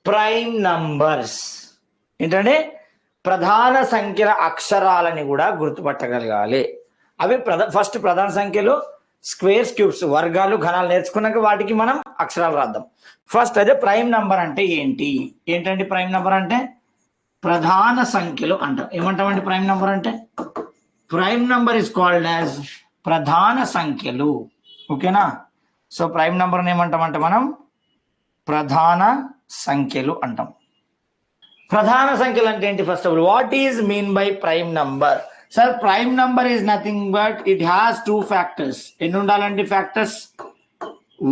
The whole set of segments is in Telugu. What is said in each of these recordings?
ప్రైమ్ నంబర్స్ ఏంటంటే ప్రధాన సంఖ్యల అక్షరాలని కూడా గుర్తుపట్టగలగాలి. అవి ఫస్ట్ ప్రధాన సంఖ్యలు, స్క్వేర్స్, క్యూబ్స్, వర్గాలు, ఘనాలు నేర్చుకున్నాక వాటికి మనం అక్షరాలు రాద్దాం. ఫస్ట్ అదే ప్రైమ్ నంబర్ అంటే ఏంటండి ప్రైమ్ నంబర్ అంటే ప్రధాన సంఖ్యలు అంటాం. ఏమంటామండి ప్రైమ్ నంబర్ అంటే? Prime number is called as ప్రధాన సంఖ్యలు. ఓకేనా? సో ప్రైమ్ నంబర్ ఏమంటామంటే మనం ప్రధాన సంఖ్యలు అంటాం. ప్రధాన సంఖ్యలు అంటే ఏంటి? First of all what is mean by prime number? Sir prime number is nothing but it has 2 factors. ఎన్ని ఉండాలండి ఫ్యాక్టర్స్?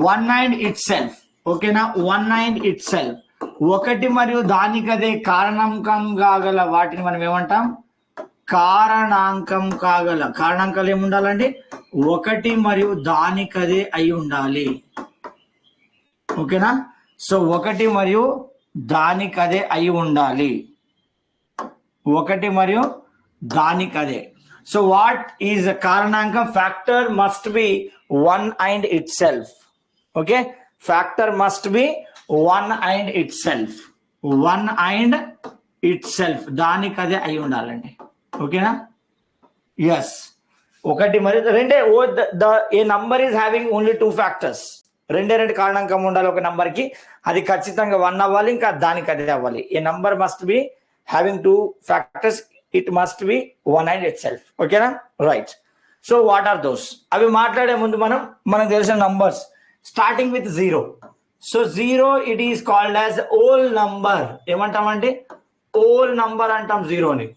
1 and itself. ఓకేనా? 1 and itself. ఒకటి మరియు దానికదే కారణాంకం కాగల వాటిని మనం ఏమంటాం? కారణాంకం కాగల. కారణాంకాలు ఏముండాలండి? ఒకటి మరియు దానికదే అయి ఉండాలి. ఓకేనా? సో ఒకటి మరియు దానికదే అయి ఉండాలి. ఒకటి మరియు దానికదే. సో వాట్ ఈజ్ కారణాంకం? Factor must be 1 and itself. Okay, factor must be 1 and itself. 1 and itself దానికదే అయి ఉండాలండి. ఓకేనా? ఎస్. ఒకటి మరియు రెండే. A number is having only 2 factors. రెండు కారణాంకం ఉండాలి ఒక నంబర్ కి. అది ఖచ్చితంగా 1 అవ్వాలి, ఇంకా దానికి అదే అవ్వాలి. A number must be having 2 factors. It must be 1 and itself. ఓకేనా? Right. So what are those? అవి మాట్లాడే ముందు మనకు తెలిసిన numbers starting with 0. So 0 it is called as whole number. ఏమంటామండి? ఓల్ నంబర్ అంటాం 0ని.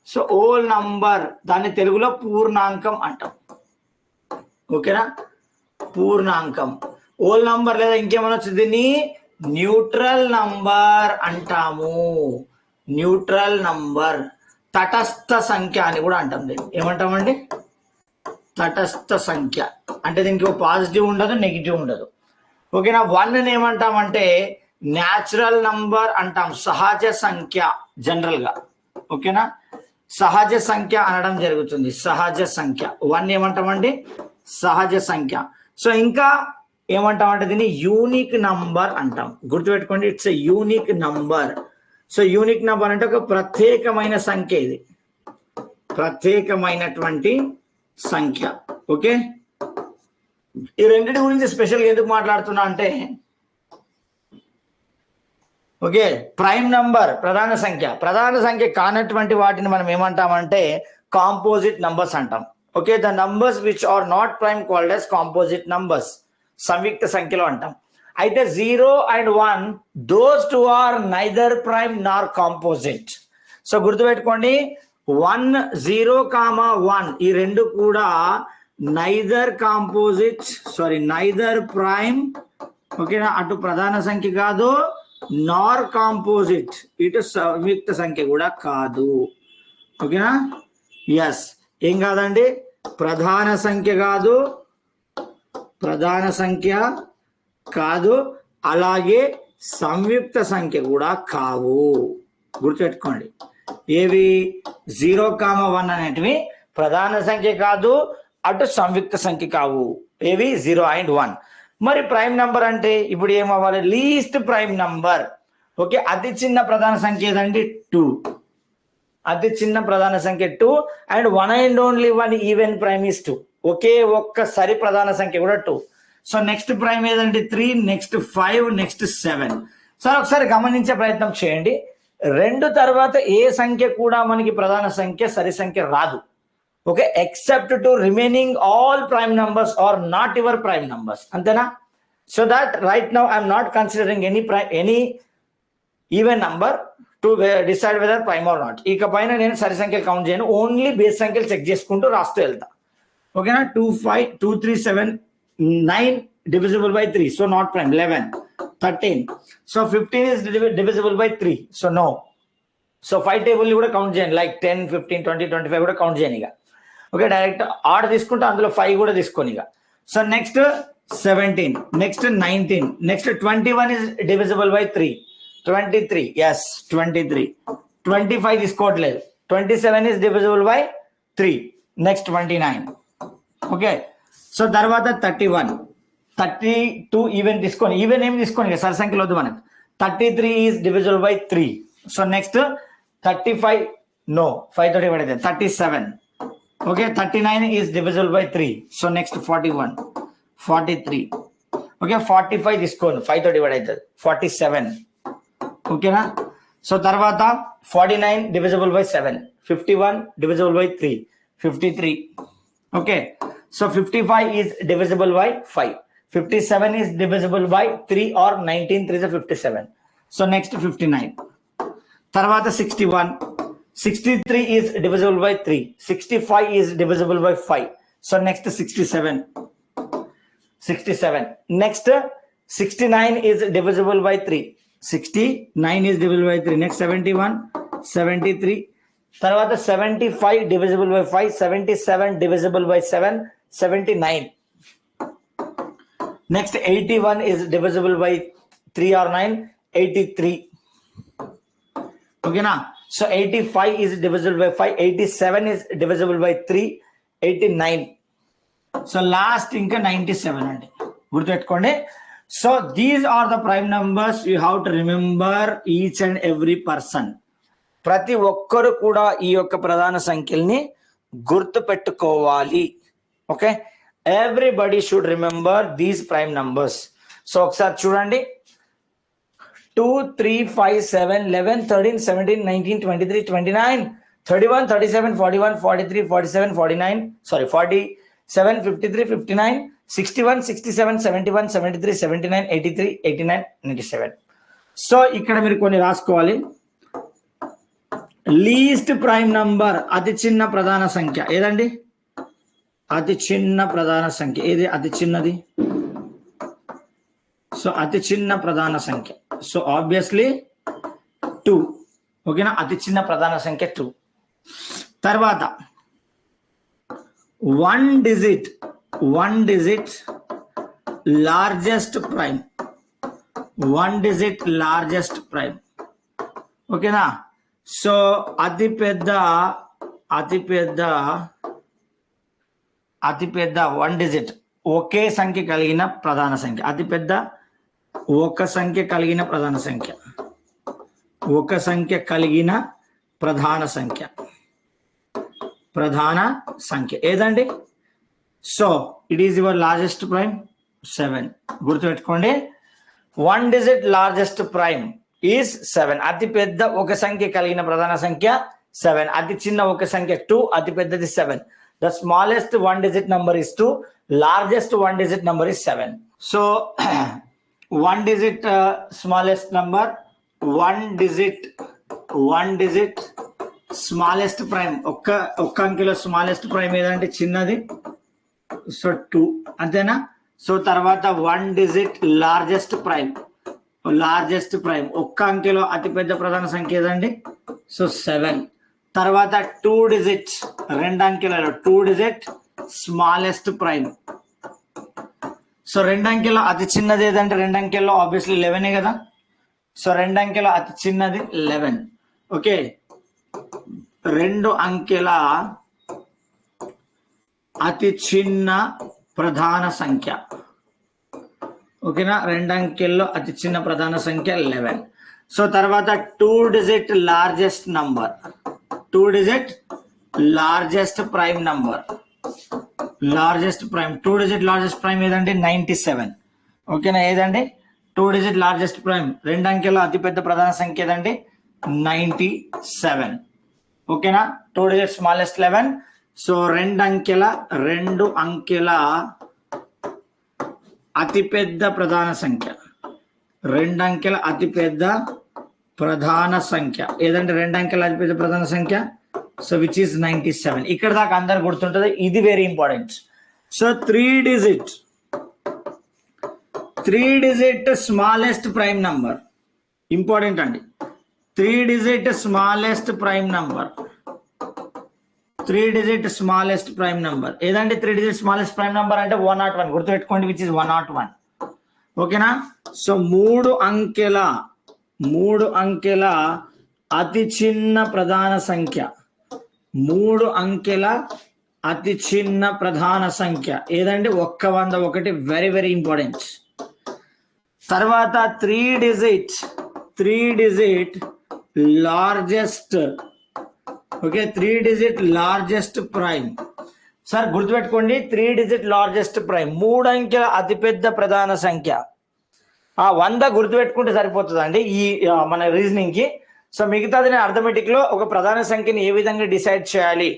సో ఓల్ నంబర్ దాన్ని తెలుగులో పూర్ణాంకం అంటాం. ఓకేనా? పూర్ణాంకం. ఓల్ నంబర్ లేదా ఇంకేమైనా వచ్చింది, దీన్ని న్యూట్రల్ నంబర్ అంటాము. Neutral number. తటస్థ సంఖ్య అని కూడా అంటాం. దీన్ని ఏమంటామండి? తటస్థ సంఖ్య. అంటే దీనికి పాజిటివ్ ఉండదు, నెగిటివ్ ఉండదు. ఓకేనా? 1 ఏమంటామంటే న్యాచురల్ నంబర్ అంటాం. సహజ సంఖ్య జనరల్ గా. ఓకేనా? సహజ సంఖ్య అనడం జరుగుతుంది. సహజ సంఖ్య 1 ఏమంటామండి? సహజ సంఖ్య. సో ఇంకా ఏమంటామంటే దీన్ని యూనిక్ నంబర్ అంటాం. గుర్తుపెట్టుకోండి, it's a unique number. So unique number అంటే ఒక ప్రత్యేకమైన సంఖ్య. ఇది ప్రత్యేకమైనటువంటి సంఖ్య. ఓకే, ఈ రెండింటి గురించి స్పెషల్గా ఎందుకు మాట్లాడుతున్నా అంటే, ఓకే, ప్రైమ్ నంబర్ ప్రధాన సంఖ్య. ప్రధాన సంఖ్య కానటువంటి వాటిని మనం ఏమంటామంటే కాంపోజిట్ నంబర్స్ అంటాం. Okay, the numbers which are not prime called as composite numbers. సంయుక్త సంఖ్యలో అంటాం. అయితే 0 and 1 those two are neither prime nor composite. So గుర్తుపెట్టుకోండి, 0, 1 ఈ రెండు కూడా నైదర్ కాంపోజిట్, నైదర్ ప్రైమ్. ఓకేనా? అటు ప్రధాన సంఖ్య కాదు, నార్ కాంపోజిట్, ఇటు సంయుక్త సంఖ్య కూడా కాదు. ఓకేనా? ఎస్. ఏం కాదండి? ప్రధాన సంఖ్య కాదు, ప్రధాన సంఖ్య కాదు, అలాగే సంయుక్త సంఖ్య కూడా కావు. గుర్తుపెట్టుకోండి, ఏవి 0, 1 అనేటివి ప్రధాన సంఖ్య కాదు, అటు సంయుక్త సంఖ్య కావు. ఏవి 0 and 1. మరి ప్రైమ్ నంబర్ అంటే ఇప్పుడు ఏమవ్వాలి? Least prime number. ఓకే, అతి చిన్న ప్రధాన సంఖ్య ఏదండి? 2. అతి చిన్న ప్రధాన సంఖ్య 2 and 1 and only 1 even prime is 2. ఒకే ఒక్కసారి ప్రధాన సంఖ్య కూడా 2. సో నెక్స్ట్ ప్రైమ్ ఏదండి? 3, నెక్స్ట్ 5, నెక్స్ట్ 7. సార్ ఒకసారి గమనించే ప్రయత్నం చేయండి. 2 తర్వాత ఏ సంఖ్య కూడా మనకి ప్రధాన సంఖ్య సరి సంఖ్య రాదు. Okay, except two remaining all prime numbers are not your prime numbers. అంతేనా? So that right now I'm not considering any even number to decide whether prime or not. ఇక పైన నేను సరి సంఖ్యలు కౌంట్ చేయను, ఓన్లీ బేస్ సంఖ్యలు చెక్ చేసుకుంటూ రాస్తూ వెళ్తా. ఓకేనా? 2, 5, 2, 3, 7, 9 divisible by 3, so not prime. 11, 13, so 15 is divisible by 3, so no. So 5 table ని కూడా కౌంట్ చేయండి, లైక్ 10, 15, 20, 25 కూడా కౌంట్ చేయను. ఇక ఓకే, డైరెక్ట్ ఆర్డర్ తీసుకుంటే అందులో 5 కూడా తీసుకొని. ఇక so next 17, next 19, next 21 is divisible by 3, 23, yes 23, 25 తీసుకోవట్లేదు, 27 is divisible by 3, next 29. Okay, so తర్వాత 31, 32 ఈవెన్ తీసుకొని, ఈవెన్ ఏమి తీసుకొని సరి సంఖ్యలు వద్దు మనకు. 33 is divisible by 3. So next 35, no, 5 to divide 37. Okay, 39 is divisible by 3. So next 41, 43. Okay, 45 తీసుకోండి, 5 తో డివైడ్ అవుతుంది 47. ఓకేనా? సో తర్వాత 49 divisible by 7, 51 divisible by 3, 53. Okay, so 55 is divisible by 5, 57 is divisible by 3 or 19 3 is 57. So next 59. తర్వాత 61, 63 is divisible by 3, 65 is divisible by 5. So next 67. Next 69 is divisible by 3, 69 is divisible by 3. Next 71, 73. తర్వాత 75 divisible by 5, 77 divisible by 7, 79. Next 81 is divisible by 3 or 9, 83. Okay na? So 85 is divisible by 5, 87 is divisible by 3, 89. So last ఇంకా 97 అండి, గుర్తుపెట్టుకోండి. So these are the prime numbers, you have to remember each and every person. ప్రతి ఒక్కరు కూడా ఈ యొక్క ప్రధాన సంఖ్యల్ని గుర్తు పెట్టుకోవాలి. Okay, everybody should remember these prime numbers. So ఒకసారి చూడండి, 2, 3, 5, 7, 11, 13, 17, 19, 23, 29, 31, 37, 41, 43, 47, 49, sorry 47, 53, 59, 61, 67, 71, 73, 79, 83, 89, 97. సో ఇక్కడ మీరు కొన్ని రాసుకోవాలి. లీస్ట్ ప్రైమ్ నంబర్, అతి చిన్న ప్రధాన సంఖ్య ఏదండి? అతి చిన్న ప్రధాన సంఖ్య ఏది? అతి చిన్నది. సో అతి చిన్న ప్రధాన సంఖ్య, సో ఆబ్వియస్లీ 2. ఓకేనా? అతి చిన్న ప్రధాన సంఖ్య 2. తర్వాత 1 digit largest prime, 1 digit largest prime. ఓకేనా? సో అతి పెద్ద 1 digit ఒకే సంఖ్య కలిగిన ప్రధాన సంఖ్య, అతి పెద్ద ఒక సంఖ్య కలిగిన ప్రధాన సంఖ్య, ఒక సంఖ్య కలిగిన ప్రధాన సంఖ్య ఏదండి? So it is your largest prime 7. గుర్తుపెట్టుకోండి, 1 digit లార్జెస్ట్ ప్రైమ్ ఈజ్ 7. అతి పెద్ద ఒక సంఖ్య కలిగిన ప్రధాన సంఖ్య 7. అతి చిన్న ఒక సంఖ్య 2, అతి పెద్దది 7. The smallest 1 digit number is 2, largest 1 digit number is 7. So 1 digit smallest number, 1 digit smallest prime, ఒక్క అంకెలో స్మాలెస్ట్ ప్రైమ్ ఏదంటే చిన్నది, సో 2. అంతేనా? సో తర్వాత 1 digit లార్జెస్ట్ ప్రైమ్, ఒక్క అంకెలో అతిపెద్ద ప్రధాన సంఖ్య ఏదండి? సో 7. తర్వాత 2 digit, 2 అంకెలలో 2 digit smallest prime. So 2 అంకెలో అతి చిన్నది ఏదంటే 2 అంకెల్లో ఆబ్వియస్లీ 11 కదా. సో 2 అంకెలో అతి చిన్నది 11. ఓకే, 2 అంకెల అతి చిన్న ప్రధాన సంఖ్య. ఓకేనా? 2 అంకెల్లో అతి చిన్న ప్రధాన సంఖ్య 11. సో తర్వాత 2 digit largest number, 2 digit largest prime number, largest prime, 2 digit largest prime ఏదండి? 97. ఓకేనా? ఏదండి? 2 digit లార్జెస్ట్ ప్రైమ్, 2 అంకెల అతిపెద్ద ప్రధాన సంఖ్య ఏదండి? 97. ఓకేనా? 2 digit స్మాలెస్ట్ 11. సో 2 అంకెల అతిపెద్ద ప్రధాన సంఖ్య, 2 అంకెల అతిపెద్ద ప్రధాన సంఖ్య ఏదంటే 2 అంకెల అతిపెద్ద ప్రధాన సంఖ్య, సో విచ్ ఈస్ 97. ఇక్కడ దాకా అందరు గుర్తుంటుంది, ఇది very important. So 3 digit smallest prime number, important అండి. 3 digit smallest prime number, 3 digit smallest prime number ఏదంటే 3 digit స్మాలెస్ట్ ప్రైమ్ నంబర్ అంటే 101. గుర్తుపెట్టుకోండి, విచ్ ఇస్ 101. ఓకేనా? సో 3 అంకెల అతి చిన్న ప్రధాన సంఖ్య, 3 అంకెల అతి చిన్న ప్రధాన సంఖ్య ఏదంటే 101. Very very important. తర్వాత 3 digit 3 digit largest, okay 3 digit largest prime. Sir గుర్తుపెట్టుకోండి, 3 digit largest prime, 3 అంకెల అతిపెద్ద ప్రధాన సంఖ్య. 100 గుర్తుపెట్టుకుంటే సరిపోతుందండి ఈ మన రీజనింగ్ కి. సో మిగతాది నేను అర్థమెటిక్ లో ఒక ప్రధాన సంఖ్యని ఏ విధంగా డిసైడ్ చేయాలి,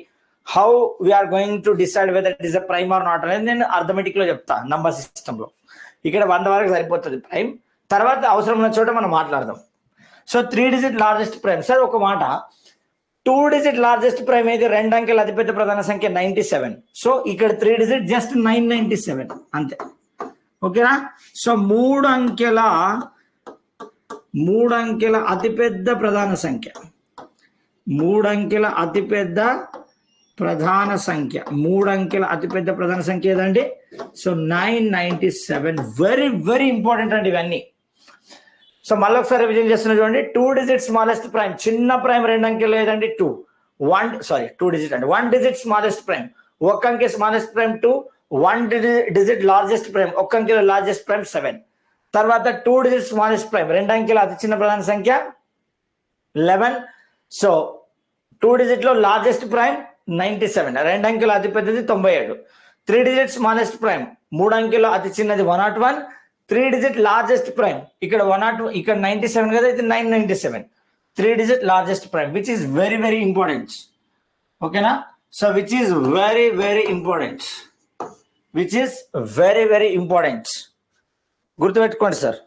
how we are going to decide whether it is a prime or not అనేది నేను అర్థమెటిక్ లో చెప్తా. నంబర్ సిస్టమ్ లో ఇక్కడ 100 వరకు సరిపోతుంది ప్రైమ్, తర్వాత అవసరం ఉన్న చోట మనం మాట్లాడదాం. So 3 digit largest prime. Sir ఒక మాట, 2 digit లార్జెస్ట్ ప్రైమ్ అయితే 2 అంకెల అతిపెద్ద ప్రధాన సంఖ్య 97. సో ఇక్కడ 3 digit జస్ట్ 997 అంతే, ఓకేనా. సో 3 అంకెల అతిపెద్ద ప్రధాన సంఖ్య, 3 అంకెల అతిపెద్ద ప్రధాన సంఖ్య, 3 అంకెల అతిపెద్ద ప్రధాన సంఖ్య ఏదండి? సో 997. వెరీ వెరీ ఇంపార్టెంట్ అండి ఇవన్నీ. సో మళ్ళీ ఒకసారి రివిజన్ చేస్తున్నా చూడండి. 2 digit స్మాలెస్ట్ ప్రైమ్, చిన్న ప్రైమ్ 2 అంకెలు ఏదండి? 2. 2 digit అండి. 1 digit స్మాలెస్ట్ ప్రైమ్, 1 అంకె smallest prime 2. 1 digit largest prime, 1 అంకెల లార్జెస్ట్ ప్రైమ్ 7. తర్వాత 2 digit స్మాలెస్ట్ ప్రైమ్, 2 అంకెల అతి చిన్న ప్రధాన సంఖ్య 11. సో 2 digit లో లార్జెస్ట్ ప్రైమ్ 97, 2 అంకెల అతి పెద్దది 97. 3 digit స్మాలెస్ట్ ప్రైమ్, 3 అంకెల అతి చిన్నది 101. 3 digit లార్జెస్ట్ ప్రైమ్, ఇక్కడ 102, ఇక్కడ 97 కదా, ఇది 997. 3 digit largest prime, which is very very important, ఓకేనా. So which is very very important, గుర్తుపెట్టుకోండి సార్.